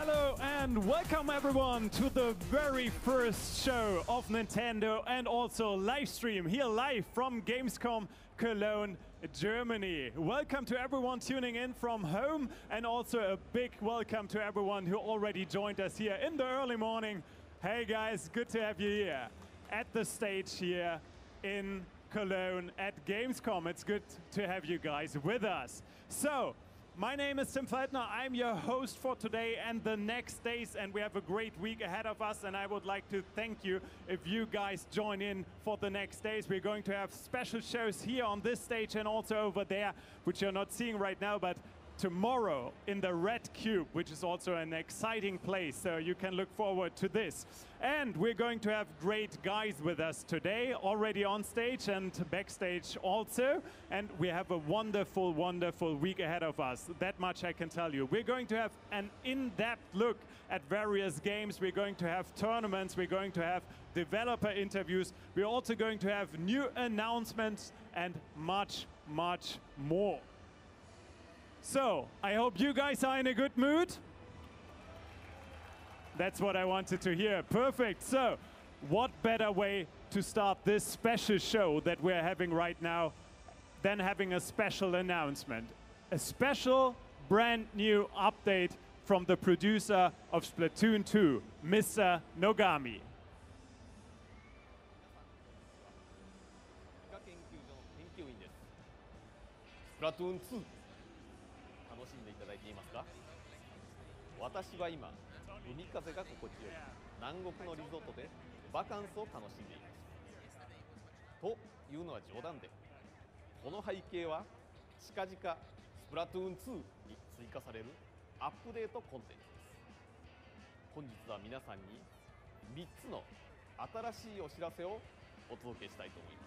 Hello and welcome everyone to the very first show of Nintendo and also live stream here live from Gamescom Cologne, Germany. Welcome to everyone tuning in from home and also a big welcome to everyone who already joined us here in the early morning. Hey guys, good to have you here at the stage here in Cologne at Gamescom. It's good to have you guys with us. So, my name is Tim Feldner. I'm your host for today and the next days, and we have a great week ahead of us, and I would like to thank you if you guys join in for the next days. We're going to have special shows here on this stage and also over there, which you're not seeing right now, but tomorrow in the Red Cube, which is also an exciting place, so you can look forward to this. And we're going to have great guys with us today, already on stage and backstage also. And we have a wonderful, wonderful week ahead of us. That much I can tell you. We're going to have an in-depth look at various games. We're going to have tournaments. We're going to have developer interviews. We're also going to have new announcements and much, much more. So, I hope you guys are in a good mood. That's what I wanted to hear. Perfect. So, what better way to start this special show that we're having right now than having a special announcement? A special, brand new update from the producer of Splatoon 2, Mr. Nogami. Splatoon 2楽しんでいただいていますか？私は今、海風が心地よい南国のリゾートでバカンスを楽しんでいます。というのは冗談で、この背景は近々スプラトゥーン2に追加されるアップデートコンテンツです。本日は皆さんに3つの新しいお知らせをお届けしたいと思い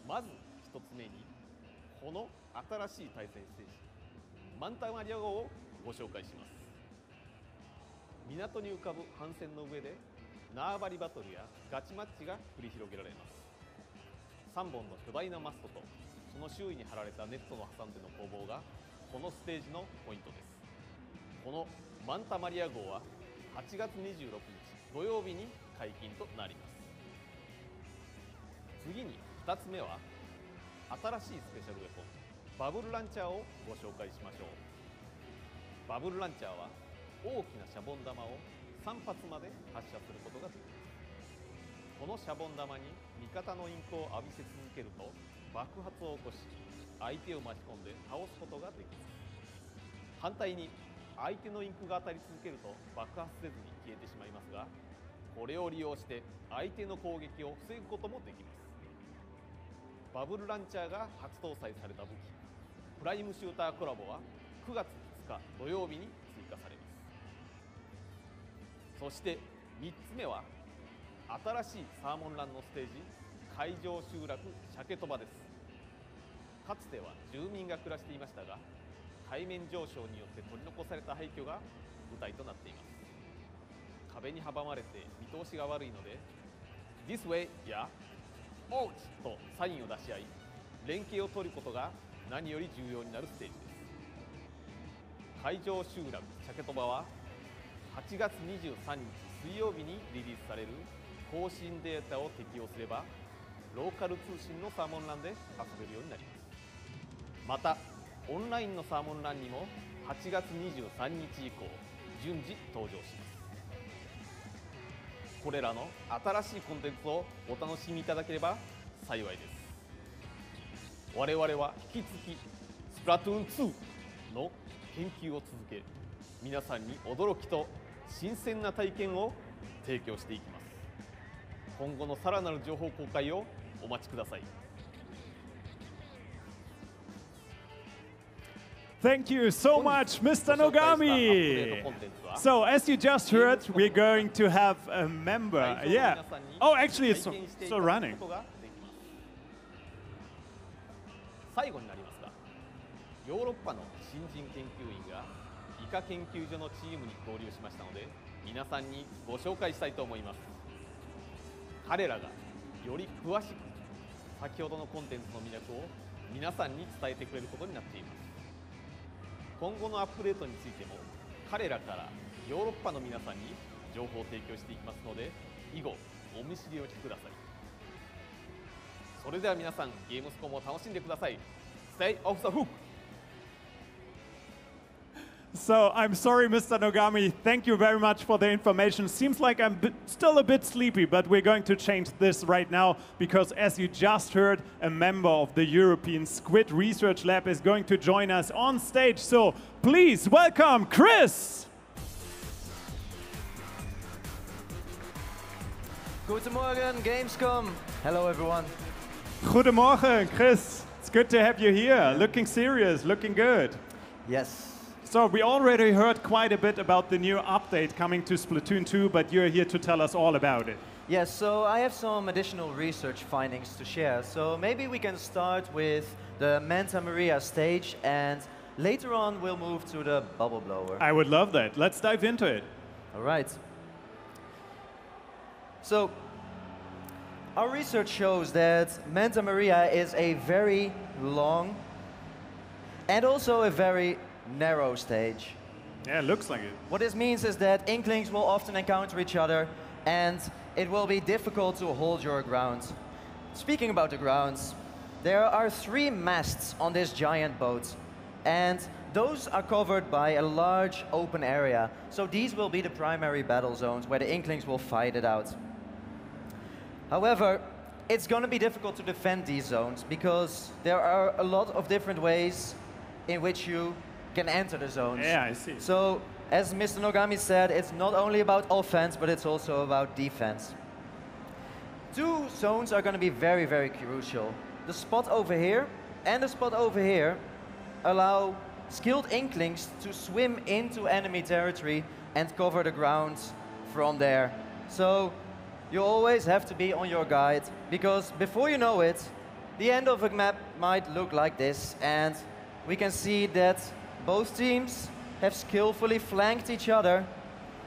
ます。まず1つ目に、この新しい対戦ステージ、マンタマリア号をご紹介します。港に浮かぶ帆船の上で縄張りバトルやガチマッチが繰り広げられます。3本の巨大なマストとその周囲に張られたネットの挟んでの攻防がこのステージのポイントです。このマンタマリア号は8月26日土曜日に解禁となります。次に2つ目は新しいスペシャルウェポンバブルランチャーをご紹介しましょう。バブルランチャーは大きなシャボン玉を3発まで発射することができます。このシャボン玉に味方のインクを浴びせ続けると爆発を起こし、相手を巻き込んで倒すことができます。反対に相手のインクが当たり続けると爆発せずに消えてしまいますが、これを利用して相手の攻撃を防ぐこともできます。バブルランチャーが初搭載された武器プライムシューターコラボは9月2日土曜日に追加されます。そして3つ目は新しいサーモンランのステージ海上集落鮭鳥羽です。かつては住民が暮らしていましたが、海面上昇によって取り残された廃墟が舞台となっています。壁に阻まれて見通しが悪いので This way やオーチとサインを出し合い、連携を取ることが何より重要になるステージです。海上集落鮭鳥羽は8月23日水曜日にリリースされる更新データを適用すれば、ローカル通信のサーモンランで遊べるようになります。また、オンラインのサーモンランにも8月23日以降順次登場します。これらの新しいコンテンツをお楽しみいただければ幸いです。我々は引き続きスプラトゥーン2の研究を続け、皆さんに驚きと新鮮な体験を提供していきます。今後のさらなる情報公開をお待ちください。Thank you so much, Mr. Nogami. So, as you just heard, we're going to have a member. Yeah. Oh, actually, it's still running. 最後になりますが、ヨーロッパの新人研究員がイカ研究所のチームに合流しましたので、皆さんにご紹介したいと思います。彼らがより詳しく先ほどのコンテンツの魅力を皆さんに伝えてくれることになっています。今後のアップデートについても彼らからヨーロッパの皆さんに情報を提供していきますので、以後お見知りおきください。それでは皆さん、ゲームスコムを楽しんでください。Stay off the hook! So I'm sorry, Mr. Nogami. Thank you very much for the information. Seems like I'm still a bit sleepy, but we're going to change this right now because, as you just heard, a member of the European Squid Research Lab is going to join us on stage. So please welcome Chris. Guten Morgen, Gamescom. Hello, everyone. Goedemorgen, Chris. It's good to have you here. Looking serious, looking good. Yes. So we already heard quite a bit about the new update coming to Splatoon 2, but you're here to tell us all about it. Yes, so I have some additional research findings to share. So maybe we can start with the Manta Maria stage, and later on we'll move to the bubble blower. I would love that. Let's dive into it. All right. So our research shows that Manta Maria is a very long and also a very narrow stage. Yeah, it looks like it. What this means is that Inklings will often encounter each other, and it will be difficult to hold your ground. Speaking about the grounds, there are 3 masts on this giant boat, and those are covered by a large open area. So these will be the primary battle zones where the Inklings will fight it out. However, it's going to be difficult to defend these zones because there are a lot of different ways in which you can enter the zones. Yeah, I see. So, as Mr. Nogami said, it's not only about offense, but it's also about defense. 2 zones are going to be very, very crucial. The spot over here and the spot over here allow skilled Inklings to swim into enemy territory and cover the ground from there. So, you always have to be on your guard, because before you know it, the end of a map might look like this, and we can see that both teams have skillfully flanked each other,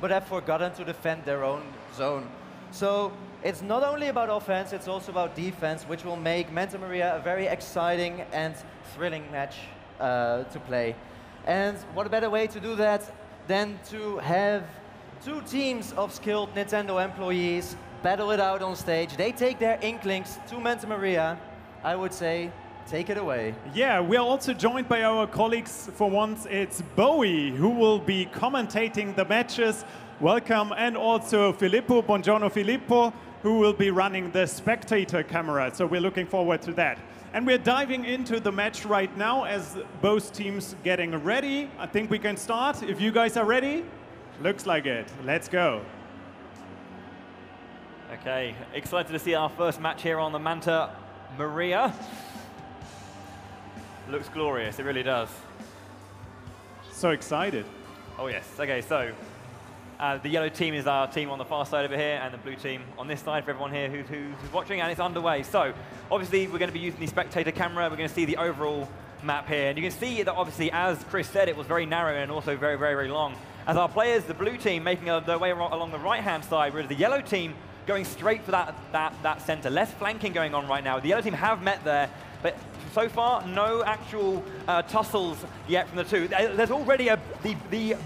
but have forgotten to defend their own zone. So it's not only about offense, it's also about defense, which will make Manta Maria a very exciting and thrilling match to play. And what a better way to do that than to have 2 teams of skilled Nintendo employees battle it out on stage. They take their Inklings to Manta Maria. I would say, take it away. Yeah, we are also joined by our colleagues. For once, it's Bowie who will be commentating the matches. Welcome. And also Filippo, buongiorno Filippo, who will be running the spectator camera. So we're looking forward to that. And we're diving into the match right now as both teams getting ready. I think we can start. If you guys are ready, looks like it. Let's go. Okay, excited to see our first match here on the Manta Maria. Looks glorious, it really does. So excited. Oh yes, okay, so the yellow team is our team on the far side over here, and the blue team on this side for everyone here who's watching, and it's underway. So obviously we're going to be using the spectator camera. We're going to see the overall map here, and you can see that obviously, as Chris said, it was very narrow and also very, very, very long. As our players, the blue team, making their way along the right-hand side, whereas the yellow team going straight for that center. Less flanking going on right now. The yellow team have met there, but so far, no actual tussles yet from the 2. There's already the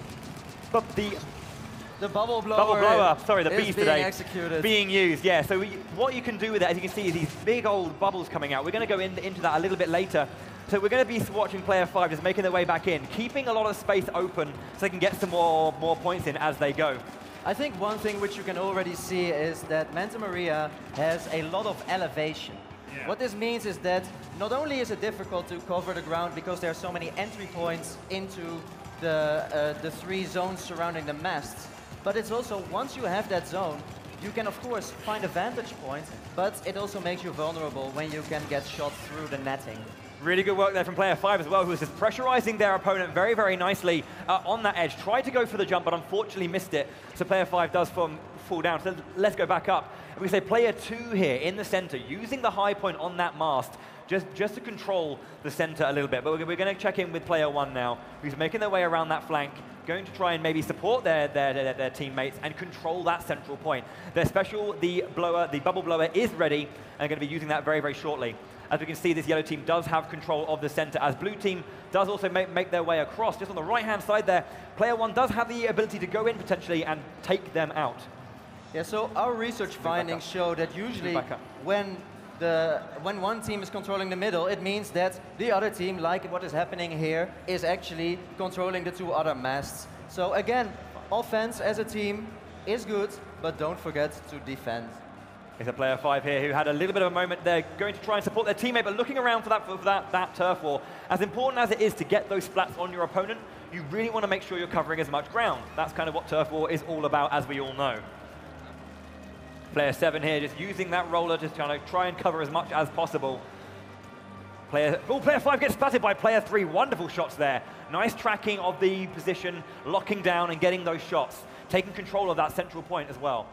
bubble blower. Sorry, the B's today. Executed. Being used, yeah. So what you can do with that, as you can see, is these big old bubbles coming out. We're going to go into that a little bit later. So we're going to be watching player 5 just making their way back in, keeping a lot of space open so they can get some more points in as they go. I think one thing which you can already see is that Manta Maria has a lot of elevation. Yeah. What this means is that not only is it difficult to cover the ground because there are so many entry points into the 3 zones surrounding the masts, but it's also, once you have that zone, you can of course find a vantage point, but it also makes you vulnerable when you can get shot through the netting. Really good work there from player 5 as well, who was just pressurizing their opponent very, very nicely on that edge. Tried to go for the jump, but unfortunately missed it. So player 5 does fall down. So let's go back up. And we say player 2 here in the center, using the high point on that mast, just to control the center a little bit. But we're going to check in with player 1 now, who's making their way around that flank, going to try and maybe support their teammates and control that central point. Their special, the bubble blower, is ready, and they're going to be using that very, very shortly. As we can see, this yellow team does have control of the center, as blue team does also make their way across. Just on the right-hand side there, player 1 does have the ability to go in potentially and take them out. Yeah, so our research findings show that usually when one team is controlling the middle, it means that the other team, like what is happening here, is actually controlling the 2 other masts. So again, offense as a team is good, but don't forget to defend. It's a player 5 here who had a little bit of a moment there, going to try and support their teammate, but looking around for that turf war. As important as it is to get those splats on your opponent, you really want to make sure you're covering as much ground. That's kind of what turf war is all about, as we all know. Player 7 here just using that roller to try and cover as much as possible. Player 5 gets splatted by player 3. Wonderful shots there. Nice tracking of the position, locking down and getting those shots. Taking control of that central point as well.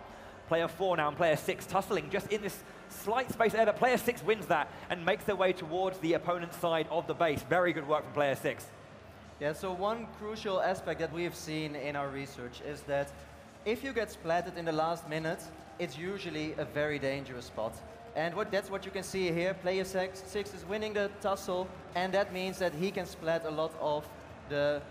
Player 4 now and player 6 tussling just in this slight space there, but player 6 wins that and makes their way towards the opponent's side of the base. Very good work from player 6. Yeah, so one crucial aspect that we have seen in our research is that if you get splatted in the last minute, it's usually a very dangerous spot. And that's what you can see here. Player 6 is winning the tussle, and that means that he can splat a lot of the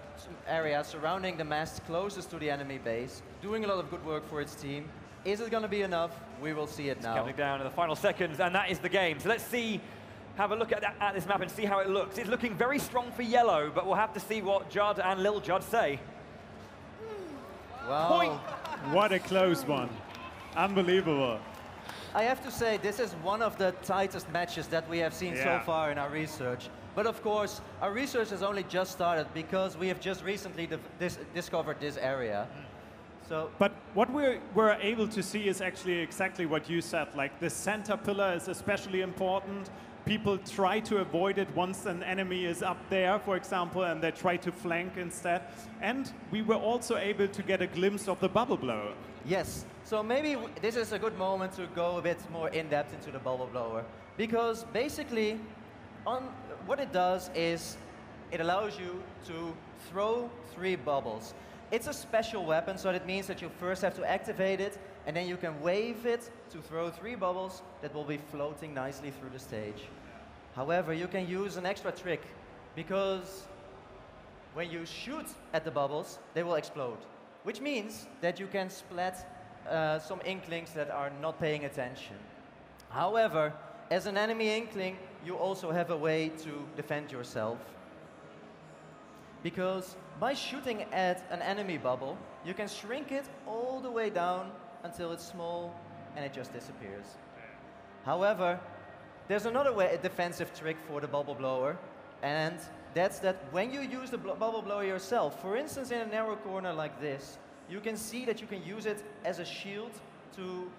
area surrounding the mast closest to the enemy base, doing a lot of good work for its team. Is it going to be enough? We will see it now. Counting down in the final seconds, and that is the game. So let's have a look at this map and see how it looks. It's looking very strong for yellow, but we'll have to see what Judd and Lil Judd say. Wow. Point. What a close one. Unbelievable. I have to say, this is one of the tightest matches that we have seen so far in our research. But of course, our research has only just started because we have just recently discovered this area. So, but what we're able to see is actually exactly what you said. Like the center pillar is especially important. People try to avoid it once an enemy is up there, for example, and they try to flank instead. And we were also able to get a glimpse of the bubble blower. Yes. So maybe this is a good moment to go a bit more in-depth into the bubble blower. Because basically, what it does is it allows you to throw 3 bubbles. It's a special weapon, so that means that you first have to activate it, and then you can wave it to throw 3 bubbles that will be floating nicely through the stage. However, you can use an extra trick, because when you shoot at the bubbles, they will explode. Which means that you can splat some inklings that are not paying attention. However, as an enemy inkling, you also have a way to defend yourself. Because by shooting at an enemy bubble, you can shrink it all the way down until it's small and it just disappears. However, there's another a defensive trick for the bubble blower, and that's that when you use the bubble blower yourself, for instance in a narrow corner like this, you can see that you can use it as a shield to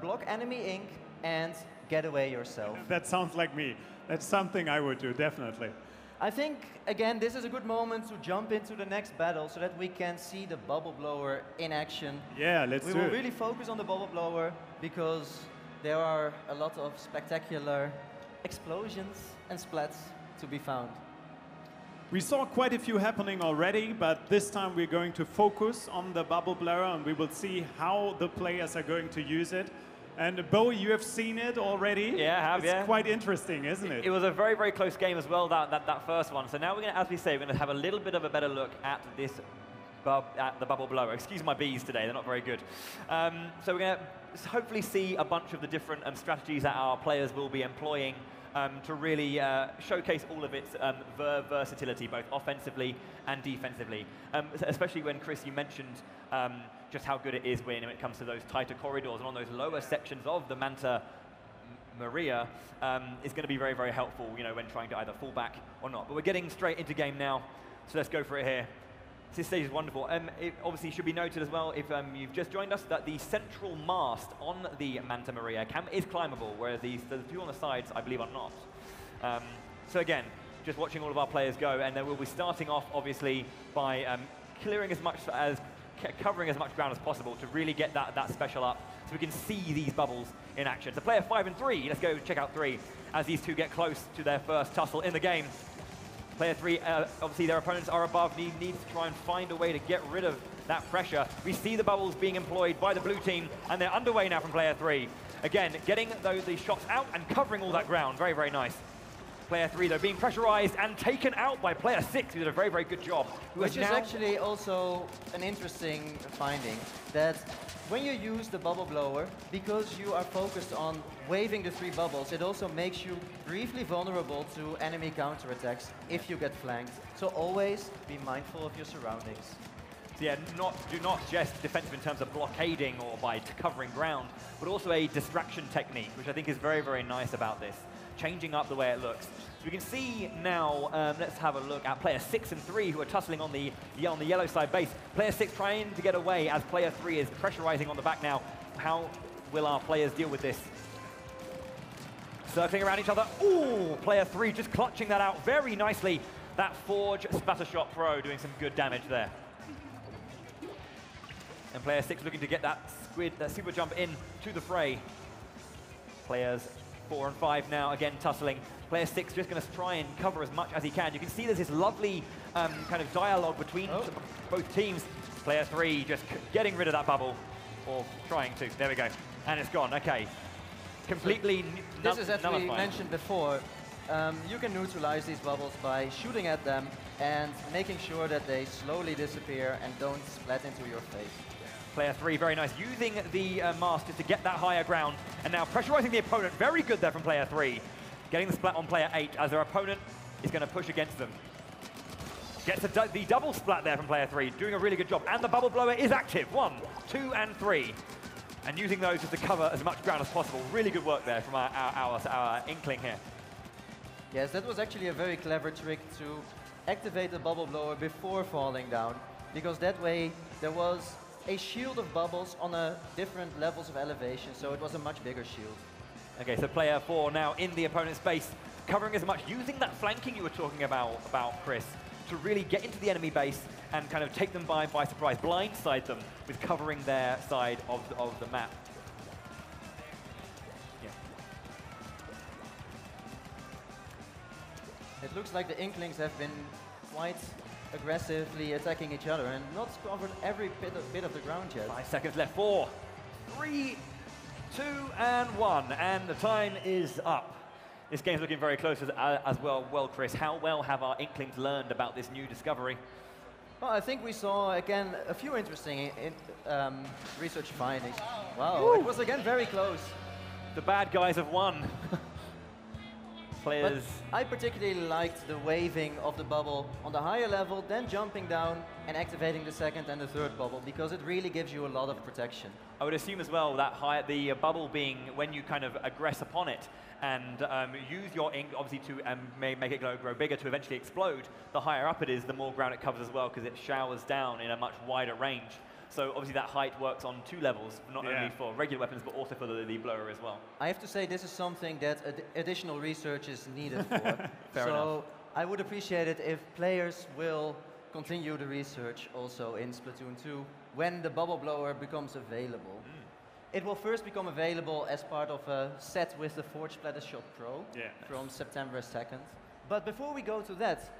block enemy ink and get away yourself. That sounds like me. That's something I would do, definitely. I think, again, this is a good moment to jump into the next battle so that we can see the bubble blower in action. Yeah, let's do it. We will really focus on the bubble blower because there are a lot of spectacular explosions and splats to be found. We saw quite a few happening already, but this time we're going to focus on the bubble blower and we will see how the players are going to use it. And Bo, you have seen it already. Yeah, I have, It's quite interesting, isn't it? It was a very, very close game as well, that first one. So now we're going to, as we say, we're going to have a little bit of a better look at this at the bubble blower. Excuse my bees today, they're not very good. So we're going to hopefully see a bunch of the different strategies that our players will be employing to really showcase all of its versatility, both offensively and defensively. Especially when, Chris, you mentioned just how good it is when it comes to those tighter corridors and on those lower sections of the Manta Maria is going to be very, very helpful, you know, when trying to either fall back or not. But we're getting straight into game now, so let's go for it here. This stage is wonderful. It obviously should be noted as well, if you've just joined us, that the central mast on the Manta Maria is climbable, whereas the 2 on the sides, I believe, are not. So again, just watching all of our players go, and then we'll be starting off, obviously, by covering as much ground as possible to really get that special up, so we can see these bubbles in action. So player 5 and 3, let's go check out 3, as these 2 get close to their first tussle in the game. Player 3, obviously their opponents are above, needs to try and find a way to get rid of that pressure. We see the bubbles being employed by the blue team, and they're underway now from player 3. Again, getting these shots out and covering all that ground. Very, very nice. Player 3, though, being pressurized and taken out by player 6, who did a very, very good job. Which is actually also an interesting finding, that when you use the bubble blower, because you are focused on waving the 3 bubbles, it also makes you briefly vulnerable to enemy counterattacks if you get flanked. So always be mindful of your surroundings. So yeah, do not just defensive in terms of blockading or by covering ground, but also a distraction technique, which I think is very, very nice about this, changing up the way it looks. So we can see now, let's have a look at player 6 and 3 who are tussling on the yellow side base. Player 6 trying to get away as player 3 is pressurizing on the back now. How will our players deal with this? Circling around each other. Ooh, player 3 just clutching that out very nicely. That Forge Splattershot Pro doing some good damage there. And player 6 looking to get that super jump in to the fray. Players 4 and 5 now, again tussling. Player 6 just going to try and cover as much as he can. You can see there's this lovely kind of dialogue between both teams. Player 3 just getting rid of that bubble, or trying to. There we go. And it's gone, okay. Completely This is, as we mentioned before, you can neutralize these bubbles by shooting at them and making sure that they slowly disappear and don't splat into your face. Player 3, very nice, using the mask just to get that higher ground, and now pressurizing the opponent. Very good there from player 3. Getting the splat on player 8 as their opponent is going to push against them. Gets the double splat there from player 3, doing a really good job. And the bubble blower is active. 1, 2, and 3. And using those just to cover as much ground as possible. Really good work there from our Inkling here. Yes, that was actually a very clever trick to activate the bubble blower before falling down, because that way there was a shield of bubbles on different levels of elevation, so it was a much bigger shield. Okay, so player 4 now in the opponent's base, covering as much, using that flanking you were talking about Chris, to really get into the enemy base and kind of take them by surprise, blindside them with covering their side of the map. Yeah. It looks like the Inklings have been quite aggressively attacking each other and not covered every bit of the ground yet. 5 seconds left. 4, 3, 2, and 1, and the time is up. This game's looking very close as well. Well, Chris, how well have our Inklings learned about this new discovery? Well, I think we saw, again, a few interesting research findings. Wow, Woo! It was, again, very close. The bad guys have won. Players. But I particularly liked the waving of the bubble on the higher level, then jumping down and activating the second and the third bubble, because it really gives you a lot of protection. I would assume as well that the bubble being when you kind of aggress upon it and use your ink, obviously, to make it grow bigger to eventually explode. The higher up it is, the more ground it covers as well, because it showers down in a much wider range. So obviously that height works on 2 levels, not only for regular weapons, but also for the blower as well. I have to say this is something that additional research is needed for. Fair enough. I would appreciate it if players will continue the research also in Splatoon 2 when the bubble blower becomes available. It will first become available as part of a set with the Forge Splattershot Pro from September 2nd. But before we go to that,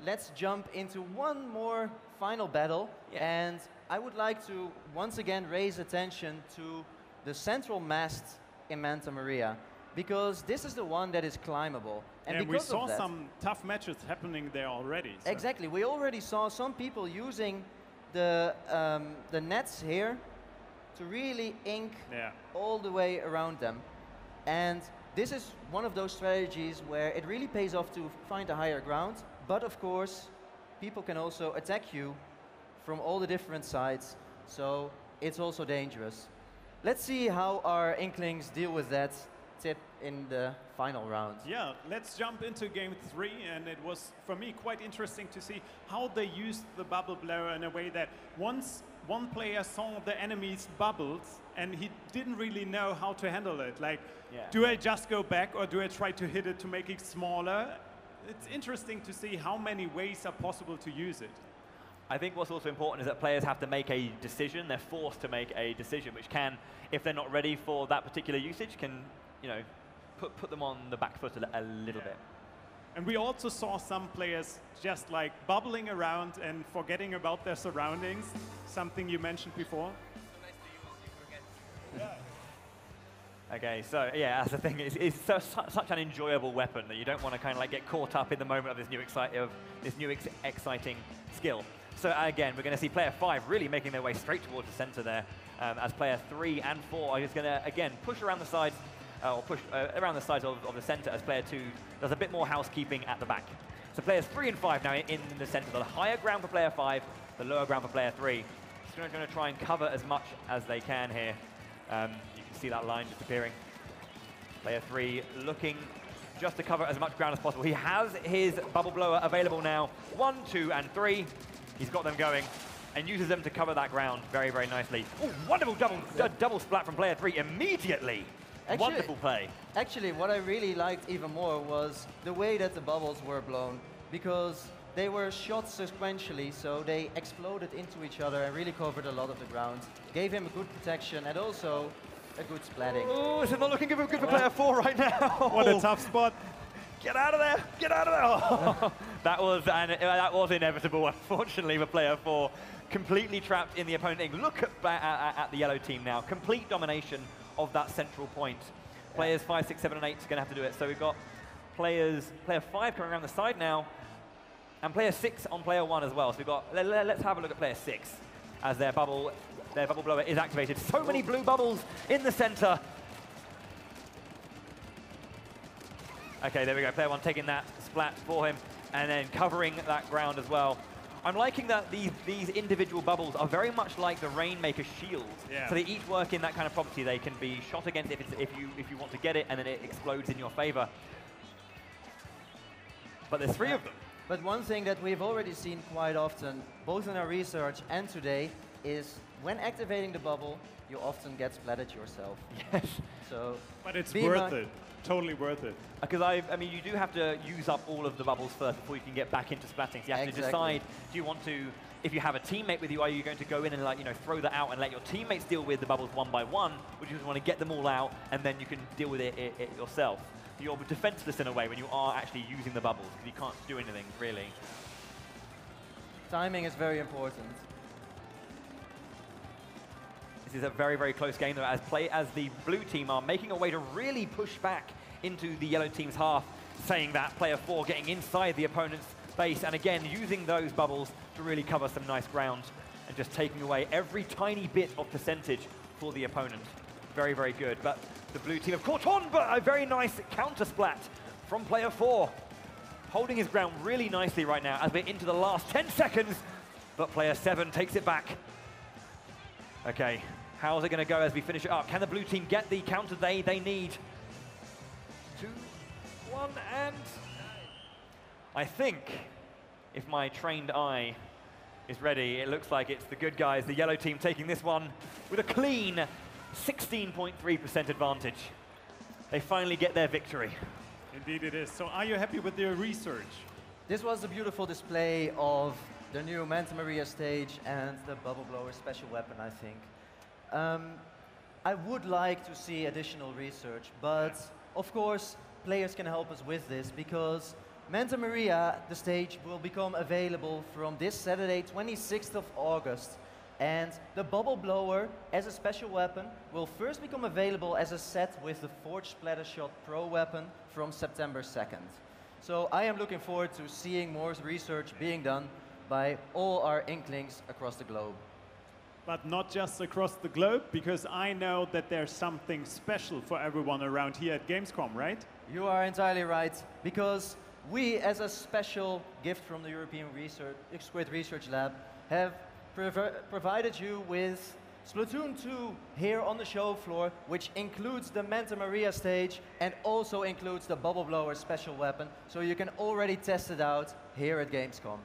let's jump into one more final battle. And I would like to once again raise attention to the central mast in Manta Maria, because this is the one that is climbable. And we saw some tough matches happening there already. So. Exactly. We already saw some people using the nets here to really ink all the way around them. And this is one of those strategies where it really pays off to find a higher ground. But of course, people can also attack you from all the different sides. So it's also dangerous. Let's see how our Inklings deal with that tip in the final round. Yeah, let's jump into game 3, and it was, for me, quite interesting to see how they used the bubble blower in a way that once one player saw the enemy's bubbles, and he didn't really know how to handle it. Like, do I just go back, or do I try to hit it to make it smaller? It's interesting to see how many ways are possible to use it. I think what's also important is that players have to make a decision. They're forced to make a decision, which can, if they're not ready for that particular usage, can, you know, put them on the back foot a little bit. And we also saw some players just like bubbling around and forgetting about their surroundings, something you mentioned before. Okay, so yeah, that's the thing. It's such an enjoyable weapon that you don't want to kind of like get caught up in the moment of this new exciting skill. So again, we're going to see player 5 really making their way straight towards the center there, as player 3 and 4 are just going to again push around the sides, or push around the sides of the center as player 2 does a bit more housekeeping at the back. So players 3 and 5 now in the center. The higher ground for player 5, the lower ground for player 3. Just going to try and cover as much as they can here. You can see that line disappearing. Player 3 looking just to cover as much ground as possible. He has his bubble blower available now. 1, 2, and 3. He's got them going and uses them to cover that ground very, very nicely. Oh, wonderful double splat from player 3 immediately. Wonderful play. Actually, what I really liked even more was the way that the bubbles were blown, because they were shot sequentially, so they exploded into each other and really covered a lot of the ground. Gave him a good protection and also a good splatting. Oh, this is not looking good for player 4 right now. What a tough spot. Get out of there! Get out of there! Oh, that was inevitable, unfortunately, for player 4. Completely trapped in the opponent. Look at the yellow team now. Complete domination of that central point. Players 5, 6, 7, and 8 are going to have to do it. So we've got player 5 coming around the side now, and player 6 on player 1 as well. So we've got. Let's have a look at player 6 as their bubble blower is activated. So many blue bubbles in the center. Okay, there we go. Player 1 taking that splat for him and then covering that ground as well. I'm liking that these individual bubbles are very much like the Rainmaker shield. Yeah. So they each work in that kind of property. They can be shot against if you want to get it, and then it explodes in your favor. But there's 3 of them. But one thing that we've already seen quite often, both in our research and today, is when activating the bubble, you often get splatted yourself. Yes. So, but it's worth it. Totally worth it. Because I mean, you do have to use up all of the bubbles first before you can get back into splatting. So you have to decide, do you want to, if you have a teammate with you, are you going to go in and throw that out and let your teammates deal with the bubbles one by one, or do you just want to get them all out and then you can deal with it yourself? You're defenseless in a way when you are actually using the bubbles, because you can't do anything, really. Timing is very important. This is a very, very close game, though, as the blue team are making a way to really push back into the yellow team's half, saying that player 4 getting inside the opponent's base, and again, using those bubbles to really cover some nice ground, and just taking away every tiny bit of percentage for the opponent. Very, very good. But the blue team have caught on, but a very nice counter splat from player 4. Holding his ground really nicely right now as we're into the last 10 seconds, but player 7 takes it back. Okay. How's it going to go as we finish it up? Can the blue team get the counter they need? 2, 1, and I think if my trained eye is ready, it looks like it's the good guys, the yellow team, taking this one with a clean 16.3% advantage. They finally get their victory. Indeed it is. So are you happy with their research? This was a beautiful display of the new Manta Maria stage and the bubble blower special weapon, I think. I would like to see additional research, but of course, players can help us with this, because Manta Maria, the stage, will become available from this Saturday, 26th of August. And the bubble blower, as a special weapon, will first become available as a set with the Forged Splattershot Pro weapon from September 2nd. So I am looking forward to seeing more research being done by all our Inklings across the globe. But not just across the globe, because I know that there's something special for everyone around here at Gamescom, right? You are entirely right, because we, as a special gift from the European Squid Research Lab, have provided you with Splatoon 2 here on the show floor, which includes the Manta Maria stage and also includes the bubble blower special weapon, so you can already test it out here at Gamescom.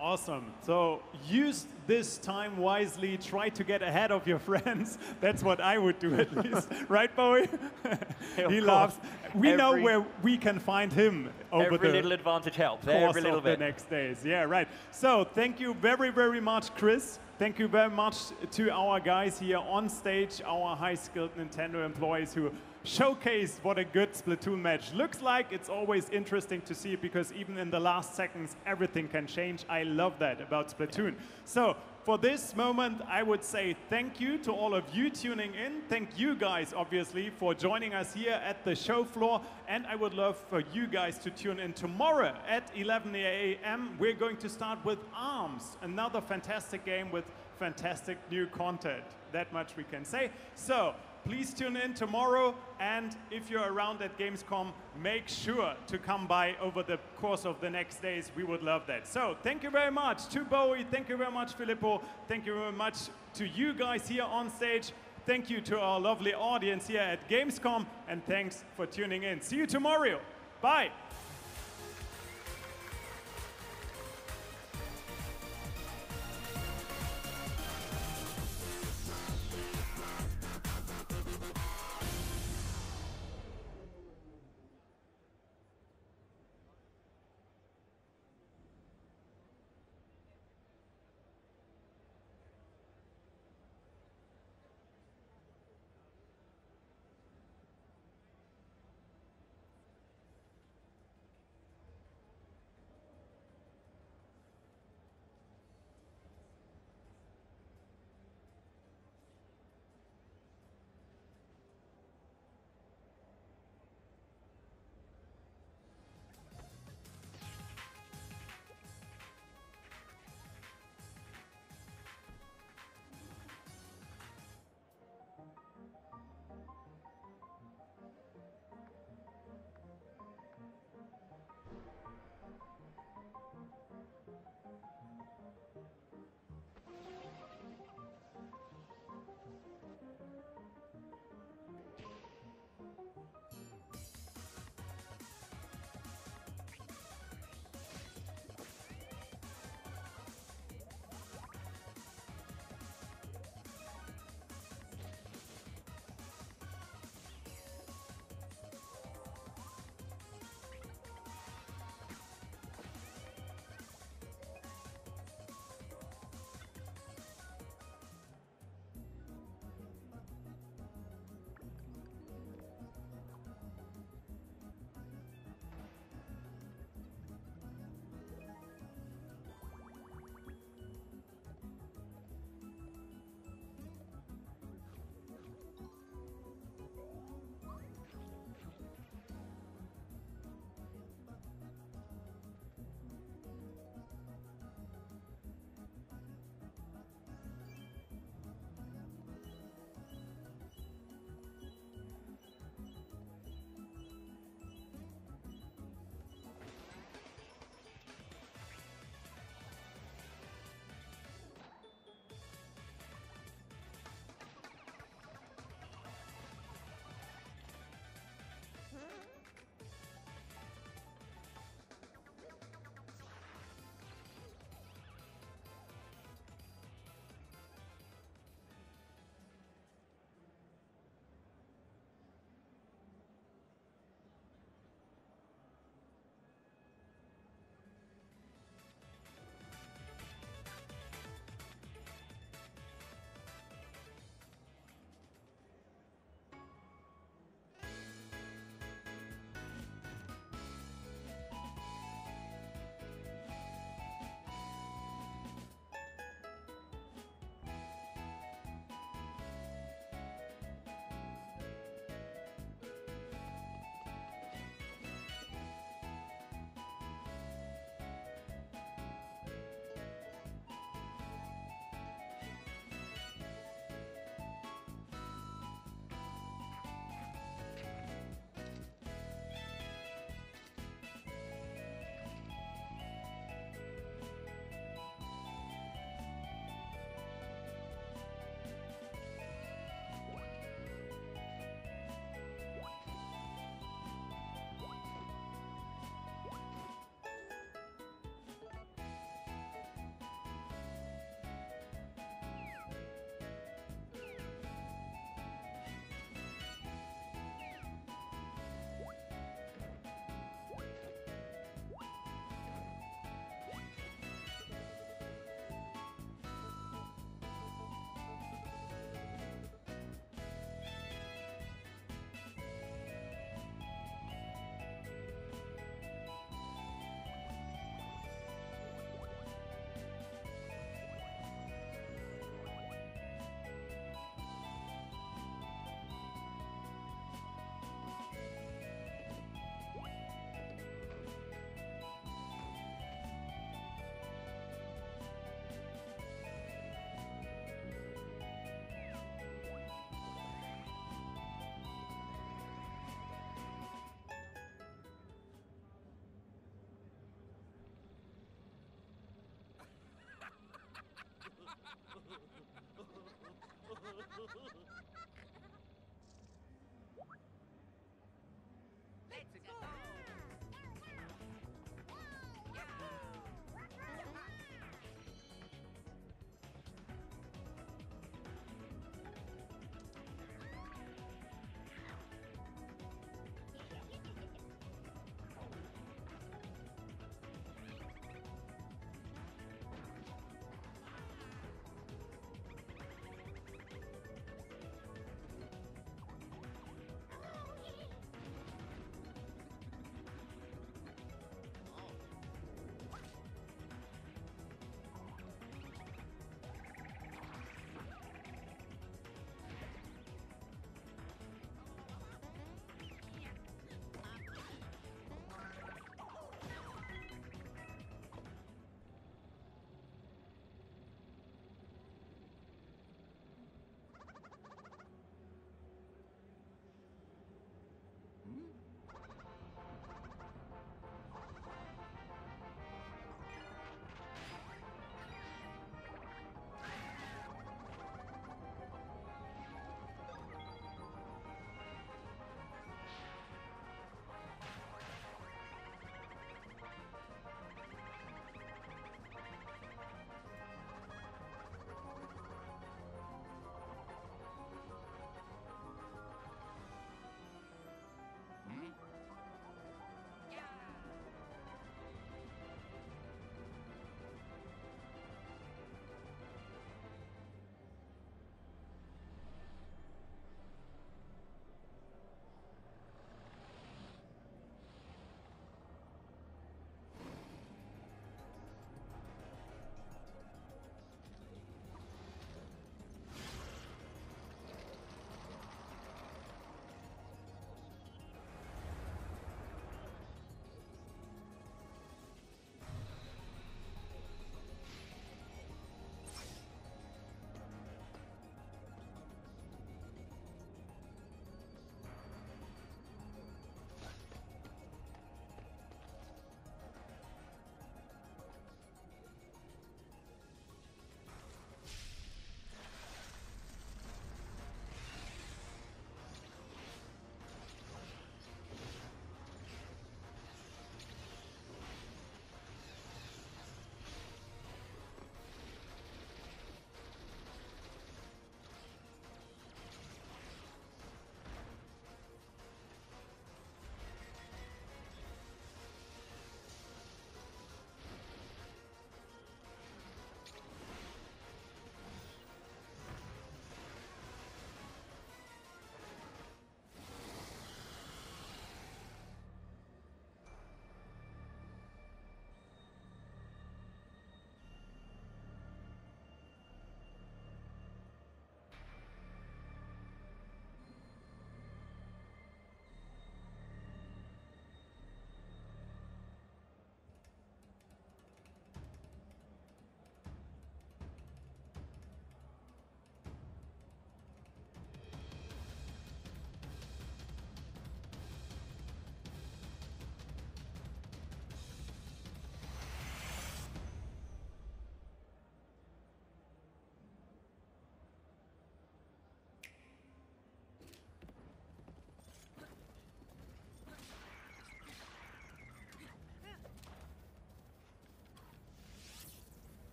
Awesome. So use this time wisely. Try to get ahead of your friends. That's what I would do at least. Right, Bowie? He laughs. We know where we can find him over every little advantage helps. Every little bit. The next days. Yeah, right. So thank you very, very much, Chris. Thank you very much to our guys here on stage, our high-skilled Nintendo employees who showcase what a good Splatoon match looks like. It's always interesting to see, because even in the last seconds, everything can change. I love that about Splatoon. So for this moment, I would say thank you to all of you tuning in. Thank you guys, obviously, for joining us here at the show floor. And I would love for you guys to tune in tomorrow at 11 a.m. We're going to start with ARMS, another fantastic game with fantastic new content. That much we can say. So please tune in tomorrow, and if you're around at Gamescom, make sure to come by over the course of the next days. We would love that. So thank you very much to Bowie, thank you very much Filippo, thank you very much to you guys here on stage, thank you to our lovely audience here at Gamescom, and thanks for tuning in. See you tomorrow. Bye.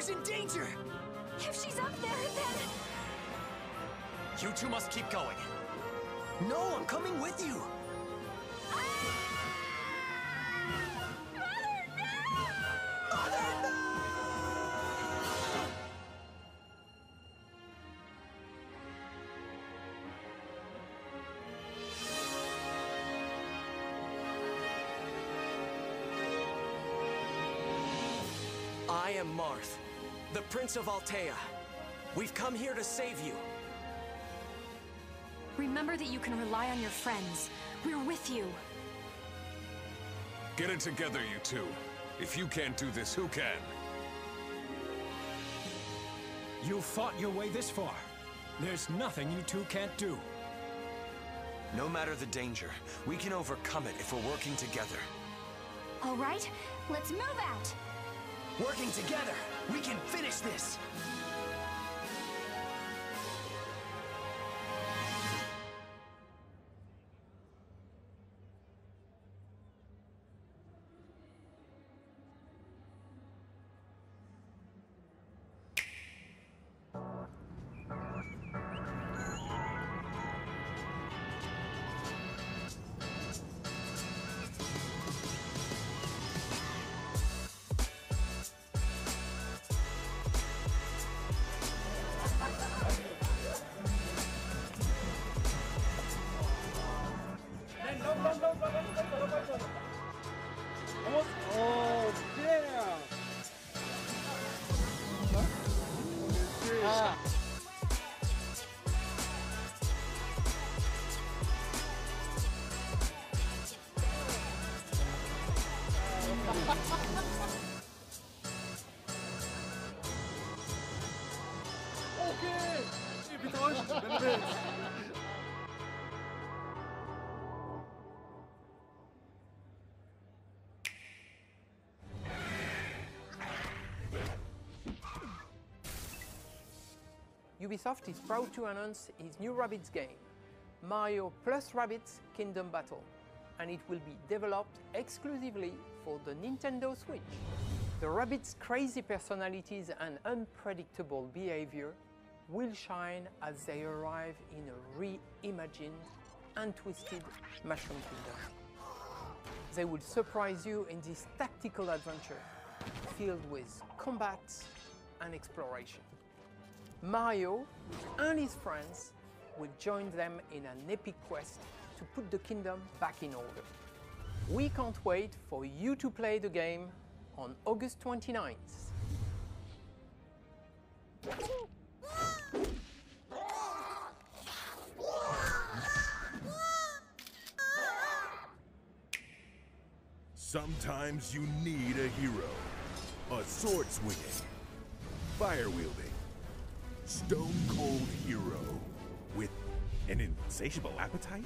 Fica's in danger! If she's up there, then... You two must keep going. No, I'm coming with you. I am Marth, the Prince of Altea. We've come here to save you. Remember that you can rely on your friends. We're with you. Get it together, you two. If you can't do this, who can? You fought your way this far. There's nothing you two can't do. No matter the danger, we can overcome it if we're working together. All right, let's move out. Working together, we can finish this! Ubisoft is proud to announce its new Rabbids game, Mario plus Rabbids Kingdom Battle, and it will be developed exclusively for the Nintendo Switch. The Rabbids' crazy personalities and unpredictable behavior will shine as they arrive in a reimagined and twisted Mushroom Kingdom. They will surprise you in this tactical adventure filled with combat and exploration. Mario and his friends will join them in an epic quest to put the kingdom back in order. We can't wait for you to play the game on August 29th. Sometimes you need a hero. A sword swinging, fire wielding, stone cold hero with an insatiable appetite?